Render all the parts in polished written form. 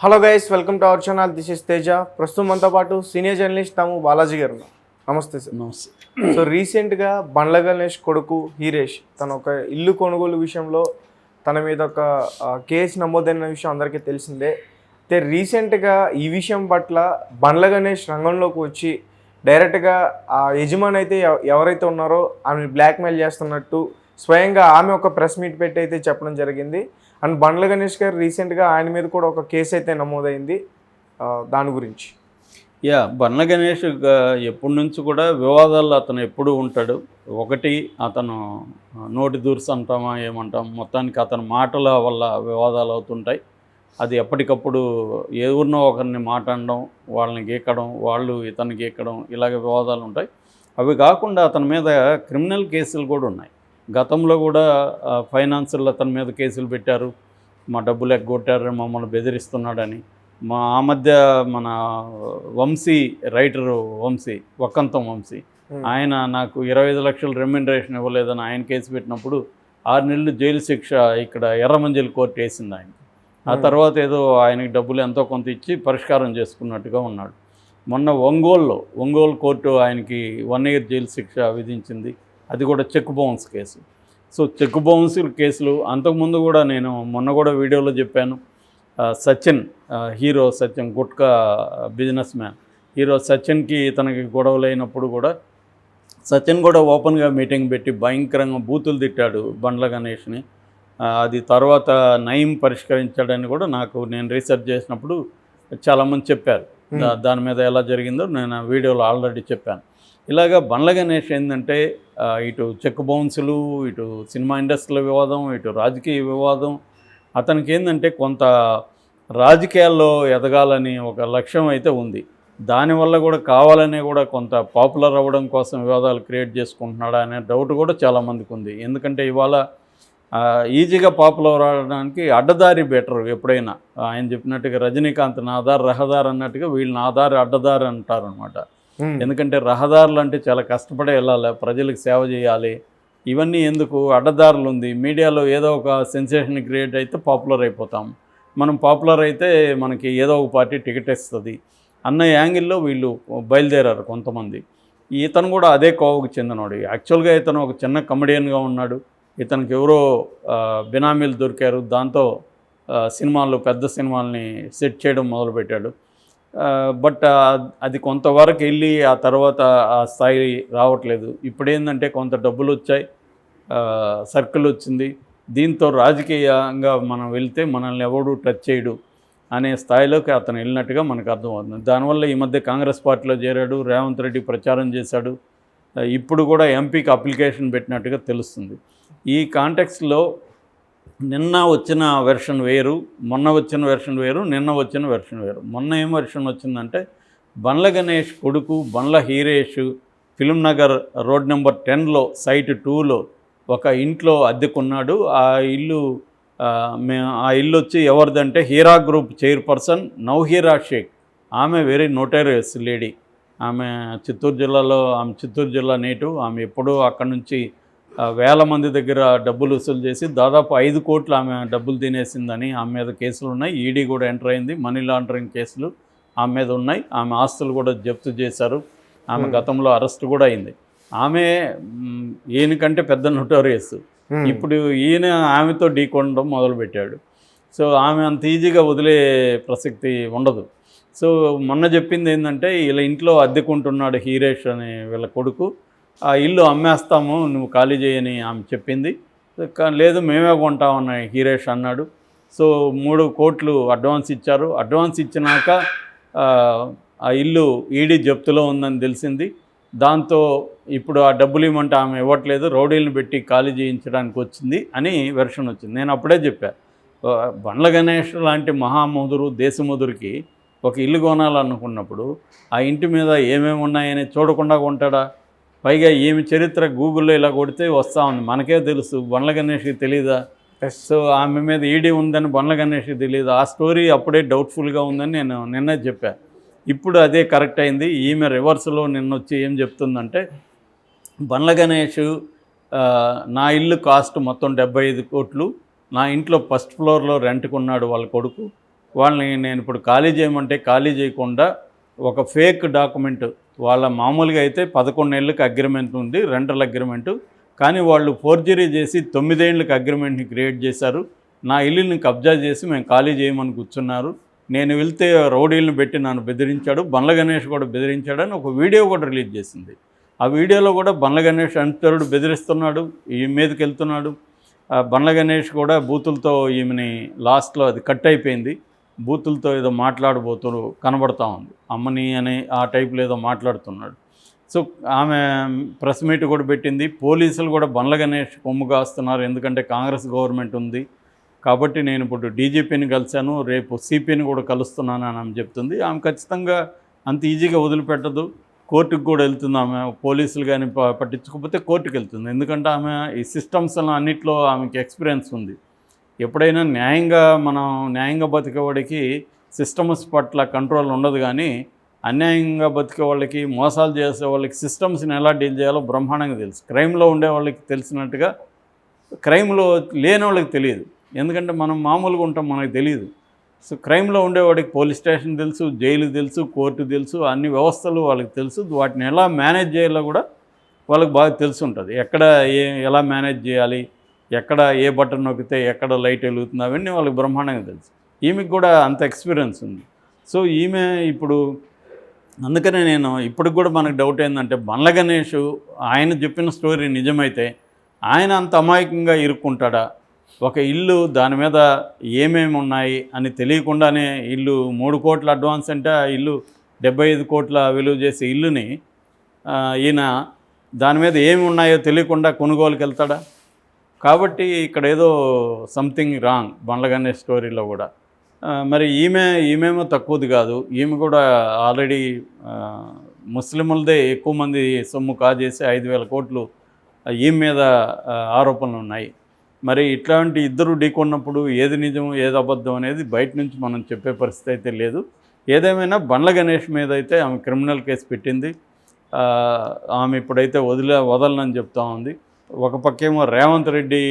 Hello guys, welcome to our channel. This is Teja. ప్రస్తుతం మనతో పాటు సీనియర్ జర్నలిస్ట్ తాము బాలాజీ గారు ఉన్నారు. నమస్తే సార్. నమస్తే. సో రీసెంట్గా బండ్ల గణేష్ కొడుకు హీరేష్ తన ఒక ఇల్లు కొనుగోలు విషయంలో తన మీద ఒక కేసు నమోదైన విషయం అందరికీ తెలిసిందే. అయితే రీసెంట్గా ఈ విషయం పట్ల బండ్ల గణేష్ రంగంలోకి వచ్చి డైరెక్ట్గా ఆ యజమాని అయితే ఎవరైతే ఉన్నారో ఆమెను బ్లాక్మెయిల్ చేస్తున్నట్టు స్వయంగా ఆమె ఒక ప్రెస్ మీట్ పెట్టి అయితే చెప్పడం జరిగింది. అండ్ బండ్ల గణేష్ గారు రీసెంట్గా ఆయన మీద కూడా ఒక కేసు అయితే నమోదైంది. దాని గురించి బండ్ల గణేష్ ఎప్పటి నుంచి కూడా వివాదాల్లో అతను ఎప్పుడూ ఉంటాడు. ఒకటి అతను నోటి దూర్స్ అంటామా ఏమంటాం, మొత్తానికి అతని మాటల వల్ల వివాదాలు అవుతుంటాయి. అది ఎప్పటికప్పుడు ఎవరినో ఒకరిని మాట్లాడడం, వాళ్ళని గీకడం, వాళ్ళు ఇతన్ని గీకడం, ఇలాగ వివాదాలు ఉంటాయి. అవి కాకుండా అతని మీద క్రిమినల్ కేసులు కూడా ఉన్నాయి. గతంలో కూడా ఫైనాన్షియల్ అతని మీద కేసులు పెట్టారు. మా డబ్బులు ఎగ్గొట్టారు, మమ్మల్ని బెదిరిస్తున్నాడని. ఆ మధ్య మన వంశీ వక్కంతం వంశీ ఆయన నాకు 25 లక్షల రెమ్యునరేషన్ ఇవ్వలేదని ఆయన కేసు పెట్టినప్పుడు 6 నెలలు జైలు శిక్ష ఇక్కడ ఎర్రమంజిల్ కోర్టు వేసింది ఆయన. ఆ తర్వాత ఏదో ఆయనకి డబ్బులు ఎంతో కొంత ఇచ్చి పరిష్కారం చేసుకున్నట్టుగా ఉన్నాడు. మొన్న ఒంగోలు కోర్టు ఆయనకి 1 year జైలు శిక్ష విధించింది. అది కూడా check bounce case. So check bounce కేసులు అంతకుముందు కూడా నేను మొన్న కూడా వీడియోలో చెప్పాను. Sachin hero Sachin gutka business man hero సచిన్కి తనకి గొడవలు అయినప్పుడు కూడా సచిన్ కూడా ఓపెన్గా మీటింగ్ పెట్టి భయంకరంగా బూతులు తిట్టాడు బండ్ల గణేష్ని. అది తర్వాత నయం పరిష్కరించాడని కూడా నేను రీసెర్చ్ చేసినప్పుడు చాలామంది చెప్పారు. దాని మీద ఎలా జరిగిందో నేను ఆ వీడియోలో ఆల్రెడీ చెప్పాను. ఇలాగా బండ్ల గణేష్ ఏంటంటే ఇటు చెక్ బౌన్సులు, ఇటు సినిమా ఇండస్ట్రీల వివాదం, ఇటు రాజకీయ వివాదం. అతనికి ఏంటంటే కొంత రాజకీయాల్లో ఎదగాలని ఒక లక్ష్యం అయితే ఉంది. దానివల్ల కూడా కావాలనే కూడా కొంత పాపులర్ అవ్వడం కోసం వివాదాలు క్రియేట్ చేసుకుంటున్నాడా అనే డౌట్ కూడా చాలామందికి ఉంది. ఎందుకంటే ఇవాళ ఈజీగా పాపులర్ అవడానికి అడ్డదారి బెటర్. ఎప్పుడైనా ఆయన చెప్పినట్టుగా రజనీకాంత్ ఆధార్ రహదారి అన్నట్టుగా వీళ్ళని అడ్డదారి అంటారనమాట. ఎందుకంటే రహదారులు అంటే చాలా కష్టపడే వెళ్ళాలి, ప్రజలకు సేవ చేయాలి. ఇవన్నీ ఎందుకు అడ్డదారులు ఉంది. మీడియాలో ఏదో ఒక సెన్సేషన్ క్రియేట్ అయితే పాపులర్ అయిపోతాం. మనం పాపులర్ అయితే మనకి ఏదో ఒక పార్టీ టికెట్ ఇస్తుంది అన్న యాంగిల్లో వీళ్ళు బయలుదేరారు కొంతమంది. ఇతను కూడా అదే కోవకు చెందినవాడు. యాక్చువల్గా ఇతను ఒక చిన్న కమెడియన్గా ఉన్నాడు. ఇతనికి ఎవరో బినామీలు దొరికారు. దాంతో పెద్ద సినిమాల్ని సెట్ చేయడం మొదలుపెట్టాడు. బట్ అది కొంతవరకు వెళ్ళి ఆ తర్వాత ఆ స్థాయి రావట్లేదు. ఇప్పుడు ఏంటంటే కొంత డబ్బులు వచ్చాయి, సర్కిల్ వచ్చింది. దీంతో రాజకీయంగా మనం వెళ్తే మనల్ని ఎవడు టచ్ చేయడు అనే స్థాయిలోకి అతను వెళ్ళినట్టుగా మనకు అర్థమవుతుంది. దానివల్ల ఈ మధ్య కాంగ్రెస్ పార్టీలో చేరాడు, రేవంత్ రెడ్డి ప్రచారం చేశాడు. ఇప్పుడు కూడా ఎంపీకి అప్లికేషన్ పెట్టినట్టుగా తెలుస్తుంది. ఈ కాంటెక్స్లో నిన్న వచ్చిన వెర్షన్ వేరు, మొన్న వచ్చిన వెర్షన్ వేరు, నిన్న వచ్చిన వెర్షన్ వేరు. మొన్న ఏం వెర్షన్ వచ్చిందంటే బండ్ల గణేష్ కొడుకు Bandla Hiresh film Nagar road number 10లో సైట్ 2లో ఒక ఇంట్లో అద్దెకున్నాడు. ఆ ఇల్లు వచ్చి ఎవరిదంటే హీరా గ్రూప్ చైర్పర్సన్ నౌహీరా షేక్. ఆమె వెరీ నోటోరియస్ లేడీ. ఆమె చిత్తూరు జిల్లా నేటివ్. ఆమె ఎప్పుడూ అక్కడి నుంచి వేల మంది దగ్గర డబ్బులు వసూలు చేసి దాదాపు 5 కోట్లు ఆమె డబ్బులు తినేసిందని ఆమె మీద కేసులు ఉన్నాయి. ఈడీ కూడా ఎంటర్ అయింది. మనీ లాండరింగ్ కేసులు ఆమె మీద ఉన్నాయి. ఆమె ఆస్తులు కూడా జప్తు చేశారు. ఆమె గతంలో అరెస్ట్ కూడా అయింది. ఆమె ఈయనకంటే పెద్ద నోటోరియస్. ఇప్పుడు ఈయన ఆమెతో ఢీకొనడం మొదలుపెట్టాడు. సో ఆమె అంత ఈజీగా వదిలే ప్రసక్తి ఉండదు. సో మొన్న చెప్పింది ఏంటంటే వీళ్ళ ఇంట్లో అద్దెకుంటున్నాడు హీరేష్ అనే వీళ్ళ కొడుకు. ఆ ఇల్లు అమ్మేస్తాము, నువ్వు ఖాళీ చేయని ఆమె చెప్పింది. లేదు మేమే కొంటామన్న హీరేష్ అన్నాడు. సో 3 కోట్లు అడ్వాన్స్ ఇచ్చారు. అడ్వాన్స్ ఇచ్చినాక ఆ ఇల్లు ఈడీ జప్తులో ఉందని తెలిసింది. దాంతో ఇప్పుడు ఆ డబ్బులు ఇవ్వమంటే ఆమె ఇవ్వట్లేదు, రౌడీలను పెట్టి ఖాళీ చేయించడానికి వచ్చింది అని వెర్షన్ వచ్చింది. నేను అప్పుడే చెప్పాను, బండ్ల గణేష్ లాంటి మహాముదురు దేశముదురికి ఒక ఇల్లు కొనాలనుకున్నప్పుడు ఆ ఇంటి మీద ఏమేమి ఉన్నాయని చూడకుండా కొంటాడా? పైగా ఈమె చరిత్ర గూగుల్లో ఇలా కొడితే వస్తూ ఉంది. మనకే తెలుసు, బండ్ల గణేష్కి తెలీదా? సో ఆమె మీద ఈడీ ఉందని బండ్ల గణేష్కి తెలియదు. ఆ స్టోరీ అప్పుడే డౌట్ఫుల్గా ఉందని నేను నిన్నే చెప్పాను. ఇప్పుడు అదే కరెక్ట్ అయింది. ఈమె రివర్స్లో నిన్నొచ్చి ఏం చెప్తుందంటే బండ్ల గణేష్ నా ఇల్లు కాస్ట్ మొత్తం 75 కోట్లు, నా ఇంట్లో ఫస్ట్ ఫ్లోర్లో రెంట్కున్నాడు వాళ్ళ కొడుకు, వాళ్ళని నేను ఇప్పుడు ఖాళీ చేయమంటే ఖాళీ చేయకుండా ఒక ఫేక్ డాక్యుమెంట్, వాళ్ళ మామూలుగా అయితే 11 నెలలకు అగ్రిమెంట్ ఉంది, రెంటల్ అగ్రిమెంటు. కానీ వాళ్ళు ఫోర్జరీ చేసి 9 ఏళ్ళకి అగ్రిమెంట్ని క్రియేట్ చేశారు. నా ఇల్లుని కబ్జా చేసి మేము ఖాళీ చేయమని కూర్చున్నారు. నేను వెళ్తే రౌడీలను పెట్టి నన్ను బెదిరించాడు, బండ్ల గణేష్ కూడా బెదిరించాడని ఒక వీడియో కూడా రిలీజ్ చేసింది. ఆ వీడియోలో కూడా బండ్ల గణేష్ అనుచరుడు బెదిరిస్తున్నాడు, ఈ మీదకి వెళ్తున్నాడు. బండ్ల గణేష్ కూడా బూతులతో ఈమెని లాస్ట్లో అది కట్ అయిపోయింది. బూతులతో ఏదో మాట్లాడబోతూ కనబడతా ఉంది, అమ్మని అని ఆ టైప్లో ఏదో మాట్లాడుతున్నాడు. సో ఆమె ప్రెస్ మీట్ కూడా పెట్టింది. పోలీసులు కూడా బండ్ల గణేష్ కొమ్ము కాస్తున్నారు, ఎందుకంటే కాంగ్రెస్ గవర్నమెంట్ ఉంది కాబట్టి నేను ఇప్పుడు డీజీపీని కలిశాను, రేపు సిపిని కూడా కలుస్తున్నాను అని ఆమె చెప్తుంది. ఆమె ఖచ్చితంగా అంత ఈజీగా వదిలిపెట్టదు, కోర్టుకు కూడా వెళ్తుంది. ఆమె పోలీసులు కానీ పట్టించుకోకపోతే కోర్టుకు వెళ్తుంది, ఎందుకంటే ఆమె ఈ సిస్టమ్స్ అన్నిట్లో ఆమెకి ఎక్స్పీరియన్స్ ఉంది. ఎప్పుడైనా న్యాయంగా బతికేవాడికి సిస్టమ్స్ పట్ల కంట్రోల్ ఉండదు, కానీ అన్యాయంగా బతికే వాళ్ళకి, మోసాలు చేసే వాళ్ళకి సిస్టమ్స్ని ఎలా డీల్ చేయాలో బ్రహ్మాండంగా తెలుసు. క్రైమ్లో ఉండే వాళ్ళకి తెలిసినట్టుగా క్రైమ్లో లేని వాళ్ళకి తెలియదు, ఎందుకంటే మనం మామూలుగా ఉంటాం, మనకు తెలియదు. సో క్రైమ్లో ఉండేవాడికి పోలీస్ స్టేషన్ తెలుసు, జైలు తెలుసు, కోర్టు తెలుసు, అన్ని వ్యవస్థలు వాళ్ళకి తెలుసు. వాటిని ఎలా మేనేజ్ చేయాలో కూడా వాళ్ళకి బాగా తెలిసి ఉంటుంది. ఎక్కడ ఎలా మేనేజ్ చేయాలి, ఎక్కడ ఏ బటన్ నొక్కితే ఎక్కడ లైట్ వెలుగుతుంది, అవన్నీ వాళ్ళకి బ్రహ్మాండంగా తెలుసు. ఈమెకి కూడా అంత ఎక్స్పీరియన్స్ ఉంది. సో ఈమె ఇప్పుడు అందుకనే నేను ఇప్పటికి కూడా మనకు డౌట్ ఏంటంటే, బండ్ల గణేష్ ఆయన చెప్పిన స్టోరీ నిజమైతే ఆయన అంత అమాయకంగా ఇరుక్కుంటాడా? ఒక ఇల్లు, దాని మీద ఏమేమి ఉన్నాయి అని తెలియకుండానే ఇల్లు 3 కోట్ల అడ్వాన్స్ అంటే ఆ ఇల్లు 75 కోట్ల విలువ చేసే ఇల్లుని ఈయన దాని మీద ఏమి ఉన్నాయో తెలియకుండా కొనుగోలుకి వెళ్తాడా? కాబట్టి ఇక్కడ ఏదో సంథింగ్ రాంగ్ బండ్ల గణేష్ స్టోరీలో కూడా. మరి ఈమెమో తక్కువది కాదు, ఈమె కూడా ఆల్రెడీ ముస్లింలదే ఎక్కువ మంది సొమ్ము కాజేసి 5,000 కోట్లు ఈమె మీద ఆరోపణలు ఉన్నాయి. మరి ఇట్లాంటి ఇద్దరు ఢీకొన్నప్పుడు ఏది నిజం ఏది అబద్ధం అనేది బయట నుంచి మనం చెప్పే పరిస్థితి అయితే లేదు. ఏదేమైనా బండ్ల గణేష్ మీద అయితే ఆమె క్రిమినల్ కేసు పెట్టింది. ఆమె ఇప్పుడైతే వదలనని చెప్తా ఉంది. ఒక పక్కేమో రేవంత్ రెడ్డి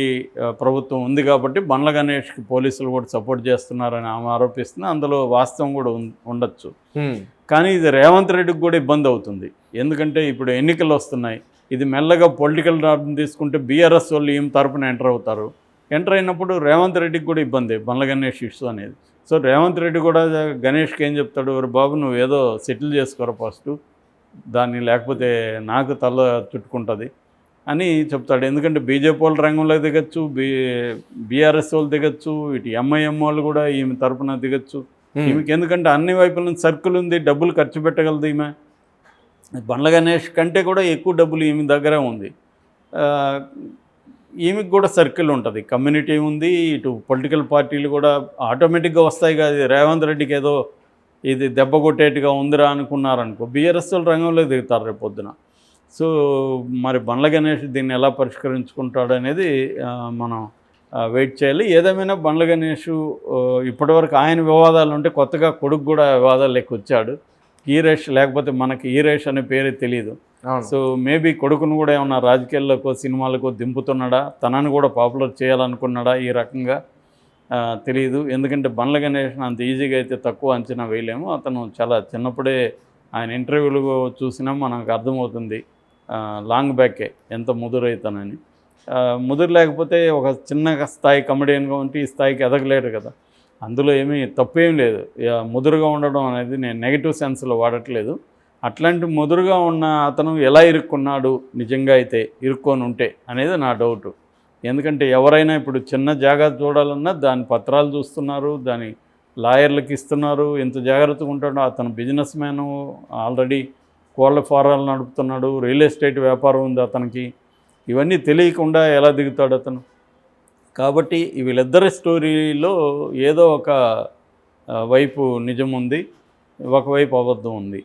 ప్రభుత్వం ఉంది కాబట్టి బండ్ల గణేష్కి పోలీసులు కూడా సపోర్ట్ చేస్తున్నారని ఆమె ఆరోపిస్తుంది. అందులో వాస్తవం కూడా ఉండొచ్చు. కానీ ఇది రేవంత్ రెడ్డికి కూడా ఇబ్బంది అవుతుంది, ఎందుకంటే ఇప్పుడు ఎన్నికలు వస్తున్నాయి. ఇది మెల్లగా పొలిటికల్ టర్మ్ తీసుకుంటే బీఆర్ఎస్ వాళ్ళు ఈమె తరపున ఎంటర్ అవుతారు. ఎంటర్ అయినప్పుడు రేవంత్ రెడ్డికి కూడా ఇబ్బంది బండ్ల గణేష్ ఇష్యూ అనేది. సో రేవంత్ రెడ్డి కూడా గణేష్కి ఏం చెప్తాడు, బాబు నువ్వు ఏదో సెటిల్ చేసుకోరా ఫస్ట్, దాన్ని లేకపోతే నాకు తల చుట్టుకుంటుంది అని చెప్తాడు. ఎందుకంటే బీజేపీ వాళ్ళు రంగంలో దిగచ్చు, బీఆర్ఎస్ వాళ్ళు దిగచ్చు, ఇటు ఎంఐఎం వాళ్ళు కూడా ఈమె తరపున దిగచ్చు. ఈమెకి ఎందుకంటే అన్ని వైపుల నుంచి సర్కిల్ ఉంది, డబ్బులు ఖర్చు పెట్టగలదు. ఈమె బండ్ల గణేష్ కంటే కూడా ఎక్కువ డబ్బులు ఈమె దగ్గరే ఉంది. ఈమెకి కూడా సర్కిల్ ఉంటుంది, కమ్యూనిటీ ఉంది, ఇటు పొలిటికల్ పార్టీలు కూడా ఆటోమేటిక్గా వస్తాయి. కాదు రేవంత్ రెడ్డికి ఏదో ఇది దెబ్బ కొట్టేట్టుగా ఉందిరా అనుకున్నారనుకో, బీఆర్ఎస్ వాళ్ళు రంగంలో దిగుతారు రేపు పొద్దున. సో మరి బండ్ల గణేష్ దీన్ని ఎలా పరిష్కరించుకుంటాడు అనేది మనం వెయిట్ చేయాలి. ఏదేమైనా బండ్ల గణేష్ ఇప్పటివరకు ఆయన వివాదాలు ఉంటే కొత్తగా కొడుకు కూడా వివాదాలు లెక్క వచ్చాడు. ఈరేష్, లేకపోతే మనకి ఈరేష్ అనే పేరే తెలియదు. సో మేబీ కొడుకును కూడా ఏమన్నా రాజకీయాల్లోకో సినిమాలకో దింపుతున్నాడా, తనని కూడా పాపులర్ చేయాలనుకున్నాడా ఈ రకంగా తెలియదు. ఎందుకంటే బండ్ల గణేష్ అంత ఈజీగా అయితే తక్కువ అంచనా వేయలేము. అతను చాలా చిన్నప్పుడే ఆయన ఇంటర్వ్యూలు చూసినా మనకు అర్థమవుతుంది లాంగ్ బ్యాకే ఎంత ముదురైతానని. ముదురు లేకపోతే ఒక చిన్న స్థాయి కమెడియన్గా ఉంటే ఈ స్థాయికి ఎదగలేరు కదా. అందులో ఏమీ తప్పేం లేదు. ముదురుగా ఉండడం అనేది నేను నెగిటివ్ సెన్స్లో వాడట్లేదు. అట్లాంటి ముదురుగా ఉన్న అతను ఎలా ఇరుక్కున్నాడు నిజంగా అయితే, ఇరుక్కొని ఉంటే అనేది నా డౌటు. ఎందుకంటే ఎవరైనా ఇప్పుడు చిన్న జాగ్రత్త చూడాలన్నా దాని పత్రాలు చూస్తున్నారు, దాని లాయర్లకు ఇస్తున్నారు. ఎంత జాగ్రత్తగా ఉంటాడో. అతను బిజినెస్ మ్యాను, ఆల్రెడీ కోళ్ళ ఫారాలు నడుపుతున్నాడు, రియల్ ఎస్టేట్ వ్యాపారం ఉంది అతనికి. ఇవన్నీ తెలియకుండా ఎలా దిగుతాడు అతను? కాబట్టి వీళ్ళిద్దరి స్టోరీలో ఏదో ఒక వైపు నిజం ఉంది, ఒకవైపు అబద్ధం ఉంది.